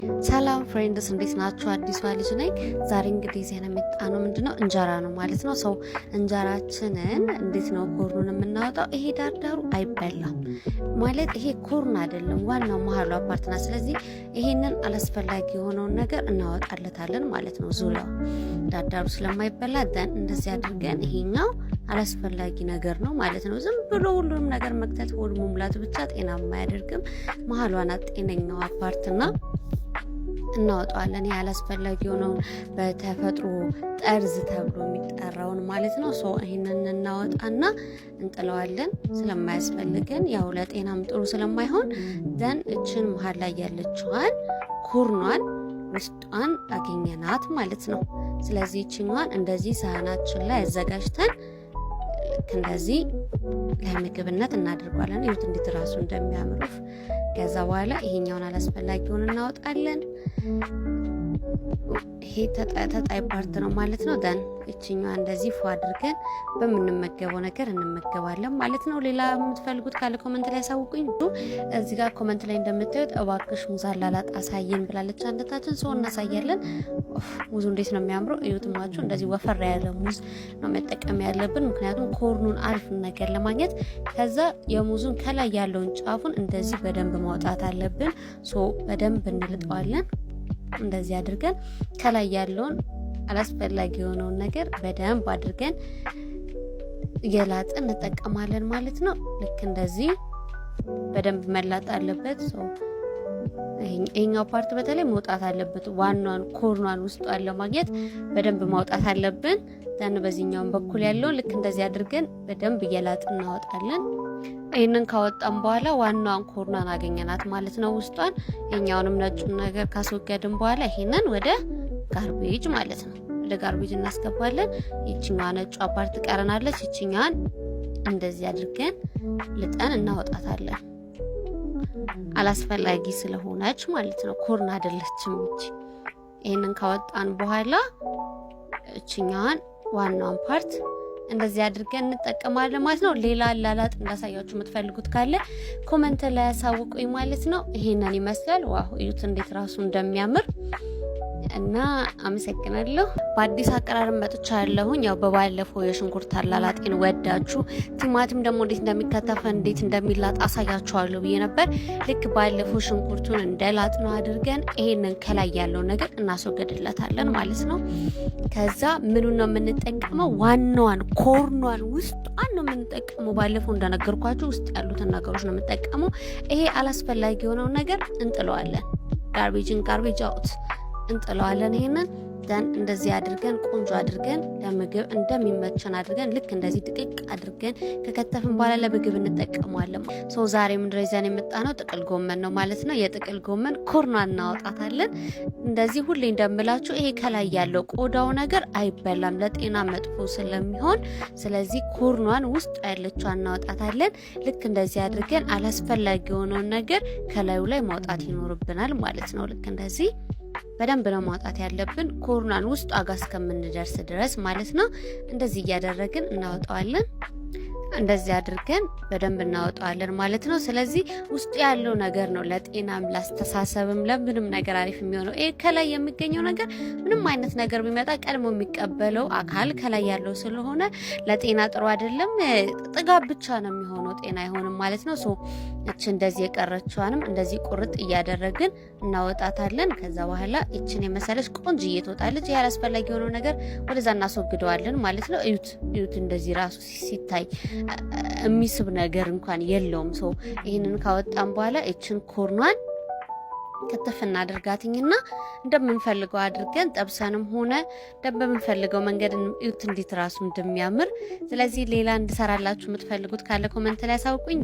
ሰላም ፍሬንድስ እንዴት ናችሁ? አዲሷ ልጅ ነኝ። ዛሬ እንግዲህ ዜና የመጣነው ምንድነው እንጀራ ነው ማለት ነው። ሰው እንጀራችንን እንዴት ነው ኮርኑን የምናወጣው? ይሄ ዳርዳሩ አይበላም ማለት ይሄ ኮርን አይደለም፣ ዋናው መሀሉ አፓርትና። ስለዚህ ይሄንን አላስፈላጊ የሆነውን ነገር እናወጣለታለን ማለት ነው። ዙሪያው ዳርዳሩ ስለማይበላ ደን እንደዚህ አድርገን ይሄኛው አላስፈላጊ ነገር ነው ማለት ነው። ዝም ብሎ ሁሉንም ነገር መክተት ሆድ መሙላት ብቻ ጤናማ አያደርግም። መሀሏን ጤነኛው አፓርትና እናወጣዋለን። ይሄ አላስፈላጊ የሆነውን በተፈጥሮ ጠርዝ ተብሎ የሚጠራውን ማለት ነው። ሶ ይሄንን እናወጣና እንጥለዋለን ስለማያስፈልገን፣ ያው ለጤናም ጥሩ ስለማይሆን ደን እችን መሀል ላይ ያለችዋን ኩርኗን ውስጧን አገኘናት ማለት ነው። ስለዚህ እችኛዋን እንደዚህ ሳህናችን ላይ አዘጋጅተን እንደዚህ ለምግብነት እናደርጋለን። ይሁት እንዴት ራሱ እንደሚያምሩፍ። ከዛ በኋላ ይሄኛውን አላስፈላጊውን እናወጣለን። ይሄ ተጣይ ፓርት ነው ማለት ነው። ደን እቺኛዋ እንደዚህ ፎ አድርገን በምንመገበው ነገር እንመገባለን ማለት ነው። ሌላ የምትፈልጉት ካለ ኮመንት ላይ አሳውቁኝ። እዚህ ጋር ኮመንት ላይ እንደምታዩት እባክሽ ሙዝ አላላጥ አሳየን ብላለች አንደታችን። ሰው እናሳያለን። ሙዙ እንዴት ነው የሚያምረው! እዩትማችሁ። እንደዚህ ወፈር ያለ ሙዝ ነው መጠቀም ያለብን፣ ምክንያቱም ኮርኑን አሪፍ ነገር ለማግኘት። ከዛ የሙዙን ከላይ ያለውን ጫፉን እንደዚህ በደንብ ማውጣት አለብን። ሶ በደንብ እንልጠዋለን። እንደዚህ አድርገን ከላይ ያለውን አላስፈላጊ የሆነውን ነገር በደንብ አድርገን እየላጥን እንጠቀማለን ማለት ነው። ልክ እንደዚህ በደንብ መላጥ አለበት። ይሄኛው ፓርት በተለይ መውጣት አለበት። ዋናውን ኮርኗን ውስጧን ለማግኘት በደንብ ማውጣት አለብን። ደን በዚህኛውን በኩል ያለውን ልክ እንደዚህ አድርገን በደንብ እየላጥን እናወጣለን። ይሄንን ካወጣን በኋላ ዋናውን ኮርኗን አገኘናት ማለት ነው ውስጧን። የኛውንም ነጩን ነገር ካስወገድን በኋላ ይሄንን ወደ ጋርቤጅ ማለት ነው ወደ ጋርቤጅ እናስገባለን። ይችኛዋ ነጯ ፓርት ቀረናለች። ይችኛዋን እንደዚህ አድርገን ልጠን እናወጣታለን። አላስፈላጊ ስለሆነች ማለት ነው። ኮርን አይደለችም እቺ። ይሄንን ካወጣን በኋላ እችኛዋን ዋናውን ፓርት እንደዚህ አድርገን እንጠቀማለን ማለት ነው። ሌላ አላላጥ እንዳሳያችሁ የምትፈልጉት ካለ ኮመንት ላይ ያሳውቁኝ ማለት ነው። ይሄንን ይመስላል። ዋው እዩት እንዴት ራሱ እንደሚያምር እና አመሰግናለሁ። በአዲስ አቀራረብ መጥቻለሁኝ። ያው በባለፈው የሽንኩርት አላላጤን ወዳችሁ ቲማቲም ደግሞ እንዴት እንደሚከተፍ እንዴት እንደሚላጥ አሳያችኋለሁ ብዬ ነበር። ልክ ባለፈው ሽንኩርቱን እንደላጥ ነው አድርገን ይሄንን ከላይ ያለው ነገር እናስወገድለታለን ማለት ነው። ከዛ ምኑን ነው የምንጠቀመው? ዋናዋን ኮርኗን ውስጧን ነው የምንጠቀመው። ባለፈው እንደነገርኳችሁ ውስጥ ያሉትን ነገሮች ነው የምንጠቀመው። ይሄ አላስፈላጊ የሆነውን ነገር እንጥለዋለን። ጋርቤጅ አውት እንጥለዋለን። ይሄንን ደን እንደዚህ አድርገን ቆንጆ አድርገን ለምግብ እንደሚመቸን አድርገን ልክ እንደዚህ ጥቅቅ አድርገን ከከተፍን በኋላ ለምግብ እንጠቀመዋለን። ሶ ዛሬ ምንድነው ይዘን የመጣነው ጥቅል ጎመን ነው ማለት ነው። የጥቅል ጎመን ኮርኗን እናወጣታለን። እንደዚህ ሁሌ እንደምላችሁ ይሄ ከላይ ያለው ቆዳው ነገር አይበላም፣ ለጤና መጥፎ ስለሚሆን፣ ስለዚህ ኮርኗን ውስጥ ያለችው እናወጣታለን። ልክ እንደዚህ አድርገን አላስፈላጊ የሆነውን ነገር ከላዩ ላይ ማውጣት ይኖርብናል ማለት ነው። ልክ እንደዚህ በደንብ ነው ማውጣት ያለብን ኮርኗን ውስጥ አጋ እስከምንደርስ ድረስ ማለት ነው። እንደዚህ እያደረግን እናወጣዋለን። እንደዚህ አድርገን በደንብ እናወጣዋለን ማለት ነው። ስለዚህ ውስጡ ያለው ነገር ነው ለጤናም ላስተሳሰብም ለምንም ነገር አሪፍ የሚሆነው። ይሄ ከላይ የሚገኘው ነገር ምንም አይነት ነገር ቢመጣ ቀድሞ የሚቀበለው አካል ከላይ ያለው ስለሆነ ለጤና ጥሩ አይደለም። ጥጋብ ብቻ ነው የሚሆነው፣ ጤና አይሆንም ማለት ነው። ሶ እቺ እንደዚህ የቀረችዋንም እንደዚህ ቁርጥ እያደረግን እናወጣታለን። ከዛ በኋላ እቺን የመሰለች ቆንጅዬ ትወጣለች። ይሄ አላስፈላጊ የሆነው ነገር ወደዛ እናስወግደዋለን ማለት ነው። እዩት እንደዚህ ራሱ ሲታይ የሚስብ ነገር እንኳን የለውም። ሰው ይሄንን ካወጣን በኋላ እችን ኮርኗን ከተፍ እናደርጋትኝና እንደምንፈልገው አድርገን ጠብሰንም ሆነ በምንፈልገው መንገድ እዩት እንዴት ራሱ እንደሚያምር። ስለዚህ ሌላ እንድሰራላችሁ የምትፈልጉት ካለ ኮመንት ላይ አሳውቁኝ።